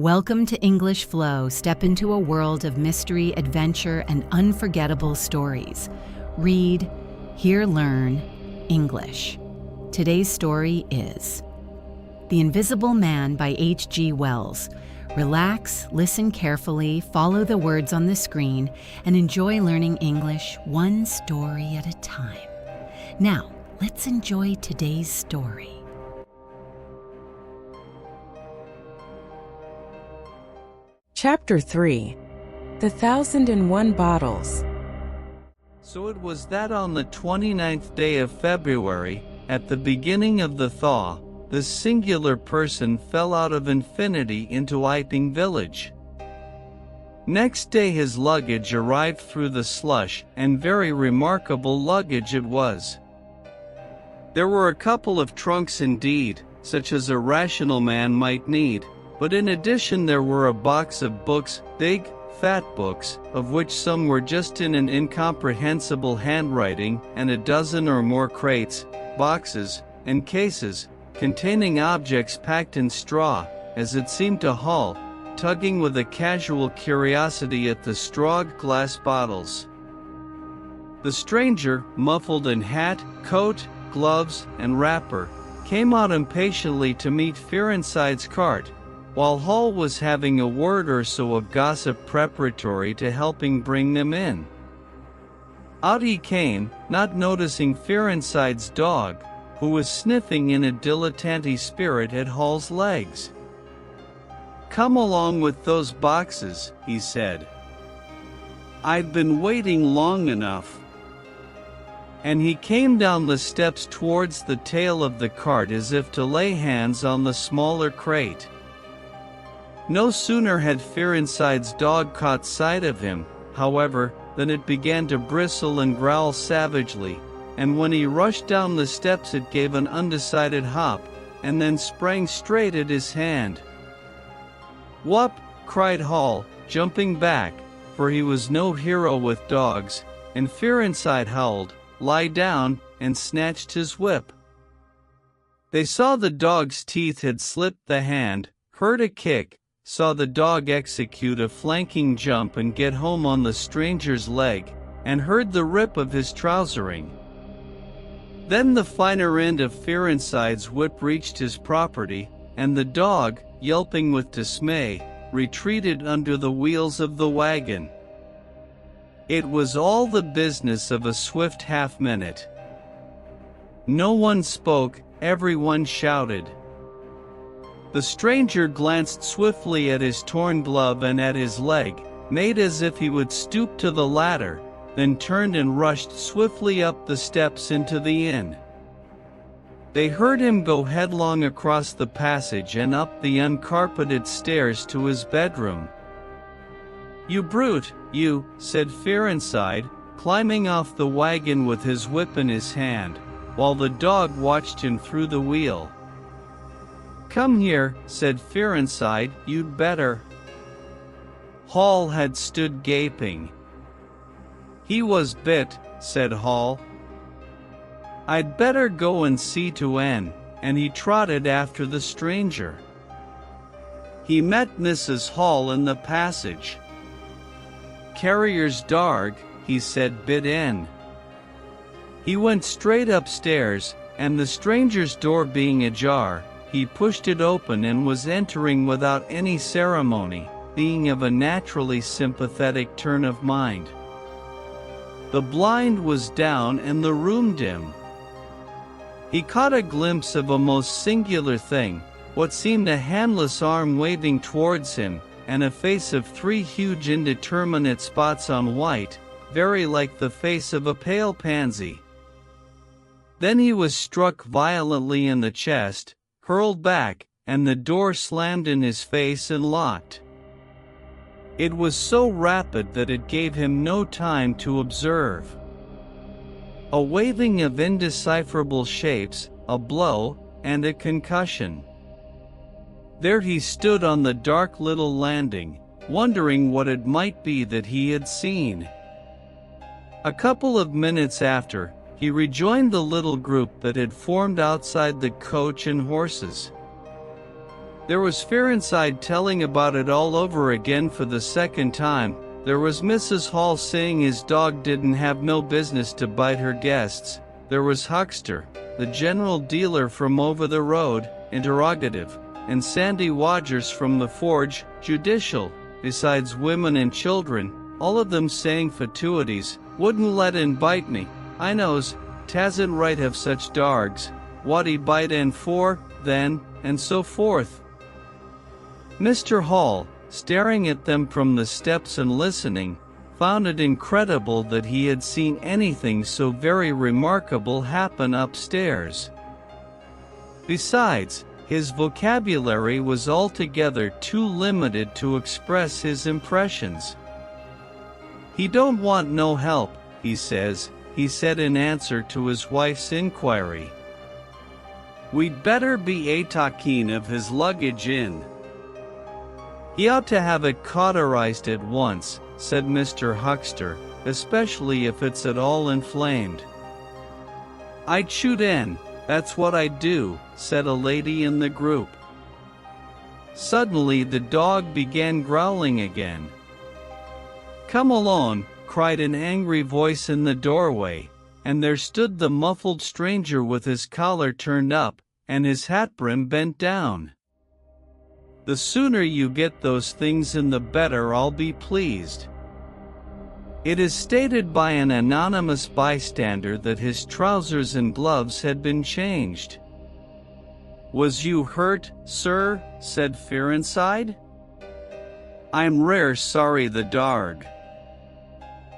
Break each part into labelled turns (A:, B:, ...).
A: Welcome to English Flow. Step into a world of mystery, adventure, and unforgettable stories. Read, hear, learn English. Today's story is The Invisible Man by H.G. Wells. Relax, listen carefully, follow the words on the screen, and enjoy learning English one story at a time. Now, let's enjoy today's story.
B: Chapter 3. The 1001 Bottles.
C: So it was that on the 29th day of February, at the beginning of the thaw, this singular person fell out of infinity into Iping village. Next day his luggage arrived through the slush, and very remarkable luggage it was. There were a couple of trunks indeed, such as a rational man might need, but in addition there were a box of books, big, fat books, of which some were just in an incomprehensible handwriting, and a dozen or more crates, boxes, and cases, containing objects packed in straw, as it seemed to Hall, tugging with a casual curiosity at the straw glass bottles. The stranger, muffled in hat, coat, gloves, and wrapper, came out impatiently to meet Fearenside's cart, while Hall was having a word or so of gossip preparatory to helping bring them in. Out he came, not noticing Fearenside's dog, who was sniffing in a dilettante spirit at Hall's legs. "Come along with those boxes," he said. "I've been waiting long enough." And he came down the steps towards the tail of the cart as if to lay hands on the smaller crate. No sooner had Fearenside's dog caught sight of him, however, than it began to bristle and growl savagely, and when he rushed down the steps it gave an undecided hop, and then sprang straight at his hand. "Whup!" cried Hall, jumping back, for he was no hero with dogs, and Fearenside howled, "Lie down," and snatched his whip. They saw the dog's teeth had slipped the hand, heard a kick, saw the dog execute a flanking jump and get home on the stranger's leg, and heard the rip of his trousering. Then the finer end of Fearenside's whip reached his property, and the dog, yelping with dismay, retreated under the wheels of the wagon. It was all the business of a swift half-minute. No one spoke, everyone shouted. The stranger glanced swiftly at his torn glove and at his leg, made as if he would stoop to the latter, then turned and rushed swiftly up the steps into the inn. They heard him go headlong across the passage and up the uncarpeted stairs to his bedroom. "You brute, you," said Fearenside, climbing off the wagon with his whip in his hand, while the dog watched him through the wheel. "Come here," said Fearenside, "you'd better." Hall had stood gaping. "He was bit," said Hall. "I'd better go and see to N," and he trotted after the stranger. He met Mrs. Hall in the passage. "Carrier's darg," he said, "bit N." He went straight upstairs, and the stranger's door being ajar, he pushed it open and was entering without any ceremony, being of a naturally sympathetic turn of mind. The blind was down and the room dim. He caught a glimpse of a most singular thing, what seemed a handless arm waving towards him, and a face of three huge indeterminate spots on white, very like the face of a pale pansy. Then he was struck violently in the chest, hurled back, and the door slammed in his face and locked. It was so rapid that it gave him no time to observe. A waving of indecipherable shapes, a blow, and a concussion. There he stood on the dark little landing, wondering what it might be that he had seen. A couple of minutes after, he rejoined the little group that had formed outside the coach and horses. There was fear inside telling about it all over again for the second time. There was Mrs. Hall saying his dog didn't have no business to bite her guests. There was Huckster, the general dealer from over the road, interrogative, and Sandy Wodgers from the forge, judicial, besides women and children, all of them saying fatuities, wouldn't let in bite me, I knows, tasn't right have such dargs, what he bite in for, then, and so forth. Mr. Hall, staring at them from the steps and listening, found it incredible that he had seen anything so very remarkable happen upstairs. Besides, his vocabulary was altogether too limited to express his impressions. "He don't want no help, he says," he said in answer to his wife's inquiry. "We'd better be a-talking of his luggage in. He ought to have it cauterized at once," said Mr. Huckster, "especially if it's at all inflamed." "I'd shoot in, that's what I'd do," said a lady in the group. Suddenly the dog began growling again. "Come along," cried an angry voice in the doorway, and there stood the muffled stranger with his collar turned up, and his hat brim bent down. "The sooner you get those things in the better I'll be pleased." It is stated by an anonymous bystander that his trousers and gloves had been changed. "Was you hurt, sir?" said Fearinside. "I'm rare sorry the darg."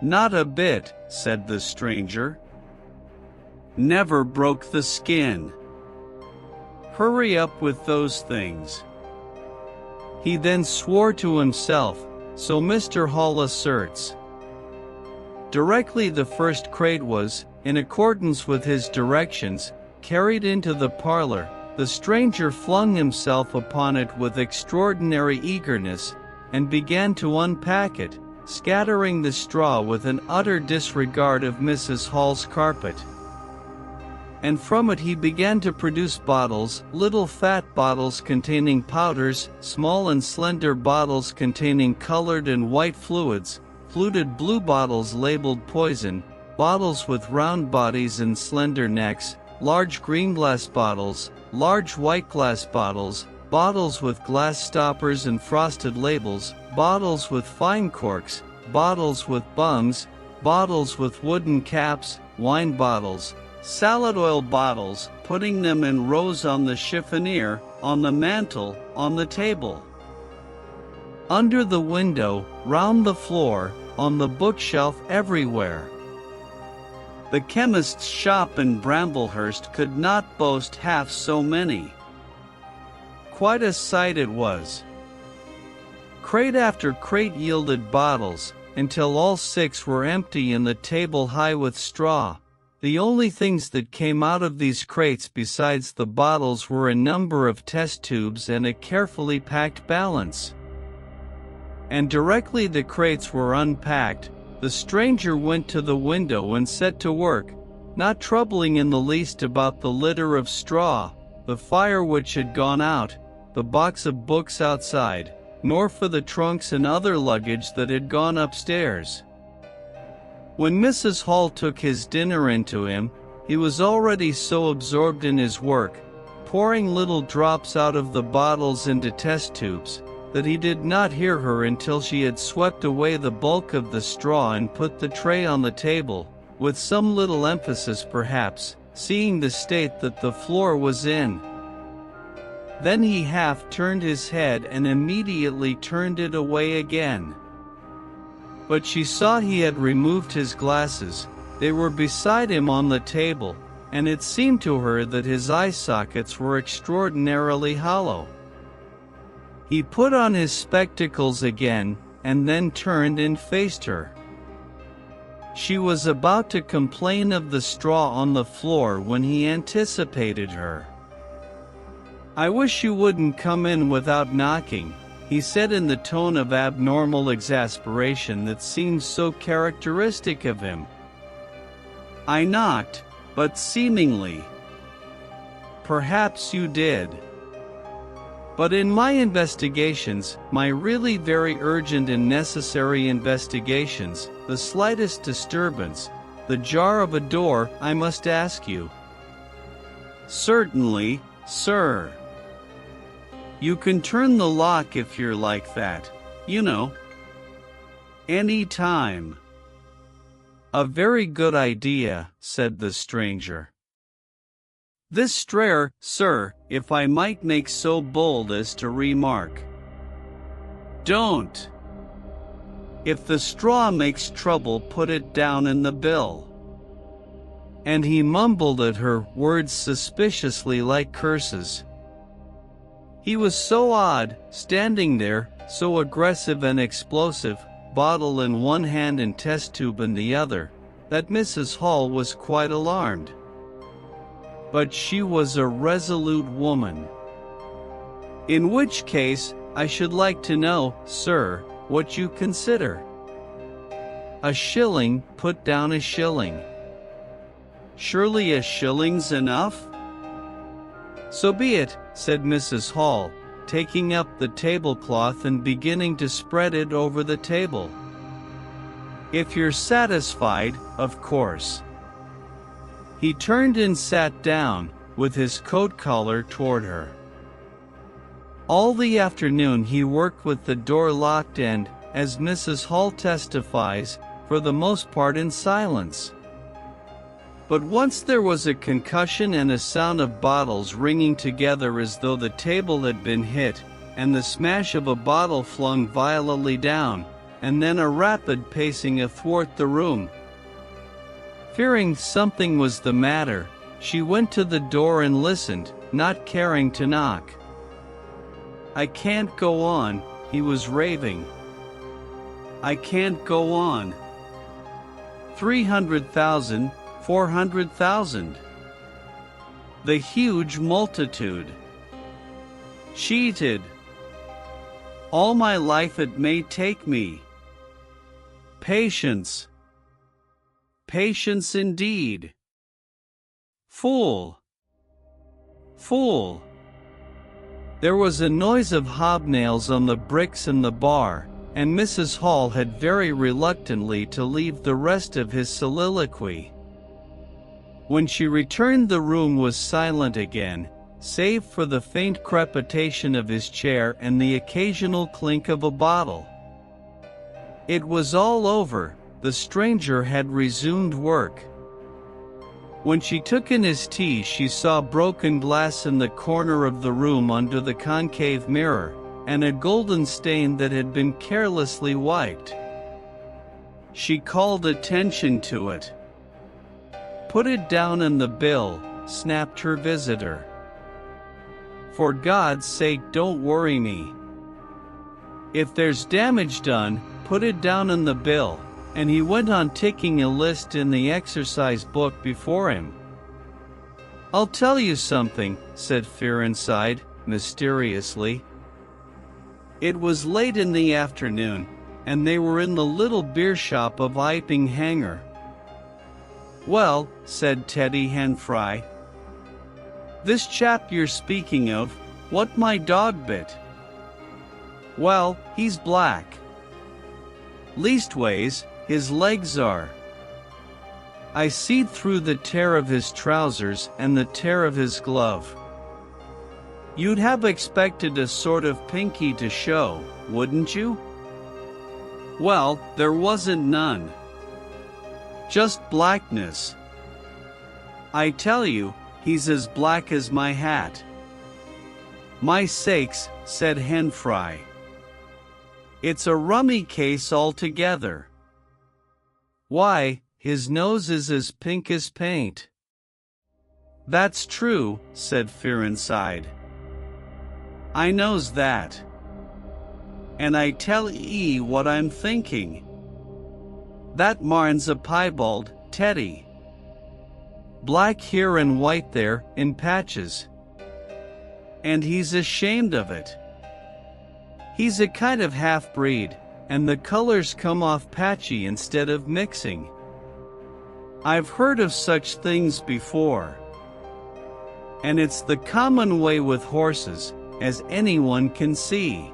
C: "Not a bit," said the stranger. "Never broke the skin. Hurry up with those things." He then swore to himself, so Mr. Hall asserts. Directly the first crate was, in accordance with his directions, carried into the parlor, the stranger flung himself upon it with extraordinary eagerness, and began to unpack it, scattering the straw with an utter disregard of Mrs. Hall's carpet. And from it he began to produce bottles, little fat bottles containing powders, small and slender bottles containing colored and white fluids, fluted blue bottles labeled poison, bottles with round bodies and slender necks, large green glass bottles, large white glass bottles, bottles with glass stoppers and frosted labels, bottles with fine corks, bottles with bungs, bottles with wooden caps, wine bottles, salad oil bottles, putting them in rows on the chiffonier, on the mantel, on the table, under the window, round the floor, on the bookshelf, everywhere. The chemist's shop in Bramblehurst could not boast half so many. Quite a sight it was. Crate after crate yielded bottles, until all 6 were empty and the table high with straw. The only things that came out of these crates besides the bottles were a number of test tubes and a carefully packed balance. And directly the crates were unpacked, the stranger went to the window and set to work, not troubling in the least about the litter of straw, the fire which had gone out, the box of books outside, nor for the trunks and other luggage that had gone upstairs. When Mrs. Hall took his dinner into him, he was already so absorbed in his work, pouring little drops out of the bottles into test tubes, that he did not hear her until she had swept away the bulk of the straw and put the tray on the table, with some little emphasis perhaps, seeing the state that the floor was in. Then he half turned his head and immediately turned it away again. But she saw he had removed his glasses. They were beside him on the table, and it seemed to her that his eye sockets were extraordinarily hollow. He put on his spectacles again, and then turned and faced her. She was about to complain of the straw on the floor when he anticipated her. "I wish you wouldn't come in without knocking," he said in the tone of abnormal exasperation that seemed so characteristic of him. "I knocked, but seemingly." "Perhaps you did. But in my investigations, my really very urgent and necessary investigations, the slightest disturbance, the jar of a door, I must ask you." "Certainly, sir. You can turn the lock if you're like that, you know. Any time." "A very good idea," said the stranger. "This strayer, sir, if I might make so bold as to remark." "Don't. If the straw makes trouble, put it down in the bill." And he mumbled at her words suspiciously like curses. He was so odd, standing there, so aggressive and explosive, bottle in one hand and test tube in the other, that Mrs. Hall was quite alarmed. But she was a resolute woman. "In which case, I should like to know, sir, what you consider." "A shilling, put down a shilling." "Surely a shilling's enough?" "So be it," said Mrs. Hall, taking up the tablecloth and beginning to spread it over the table. "If you're satisfied, of course." He turned and sat down, with his coat collar toward her. All the afternoon he worked with the door locked and, as Mrs. Hall testifies, for the most part in silence. But once there was a concussion and a sound of bottles ringing together as though the table had been hit, and the smash of a bottle flung violently down, and then a rapid pacing athwart the room. Fearing something was the matter, she went to the door and listened, not caring to knock. "I can't go on," he was raving. "I can't go on. 300,000, 400,000. The huge multitude. Cheated. All my life it may take me. Patience. Patience indeed. Fool. Fool." There was a noise of hobnails on the bricks in the bar, and Mrs. Hall had very reluctantly to leave the rest of his soliloquy. When she returned, the room was silent again, save for the faint crepitation of his chair and the occasional clink of a bottle. It was all over. The stranger had resumed work. When she took in his tea, she saw broken glass in the corner of the room under the concave mirror, and a golden stain that had been carelessly wiped. She called attention to it. "Put it down in the bill," snapped her visitor. "For God's sake, don't worry me. If there's damage done, put it down in the bill." And he went on ticking a list in the exercise book before him. "I'll tell you something," said Fearenside, mysteriously. It was late in the afternoon, and they were in the little beer shop of Iping Hanger. "Well," said Teddy Henfry, "this chap you're speaking of, what my dog bit. Well, he's black. Leastways, his legs are. I seed through the tear of his trousers and the tear of his glove. You'd have expected a sort of pinky to show, wouldn't you? Well, there wasn't none. Just blackness. I tell you, he's as black as my hat." "My sakes," said Henfry. "It's a rummy case altogether. Why, his nose is as pink as paint." "That's true," said Fearenside. "I knows that. And I tell 'ee what I'm thinking. That marn's a piebald, Teddy. Black here and white there, in patches. And he's ashamed of it. He's a kind of half-breed, and the colors come off patchy instead of mixing. I've heard of such things before. And it's the common way with horses, as anyone can see.